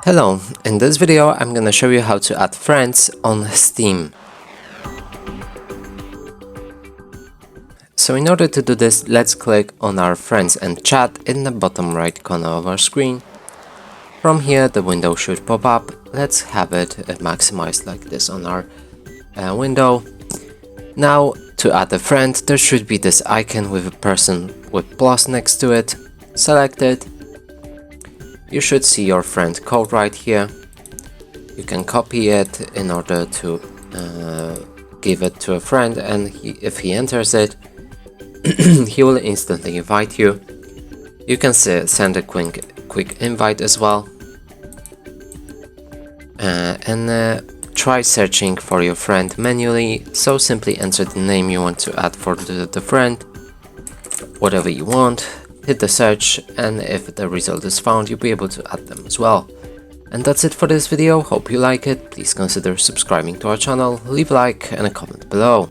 Hello, in this video I'm gonna show you how to add friends on Steam. So in order to do this, let's click on our friends and chat in the bottom right corner of our screen. From here the window should pop up. Let's have it maximized like this on our window. Now to add a friend, there should be this icon with a person with plus next to it. Select it. You should see your friend code right here. You can copy it in order to give it to a friend, and if he enters it, he will instantly invite you. You can send a quick invite as well, and try searching for your friend manually. So simply enter the name you want to add for the friend, whatever you want. Hit the search, and if the result is found, you'll be able to add them as well. And that's it for this video. Hope you like it. Please consider subscribing to our channel, leave a like and a comment below.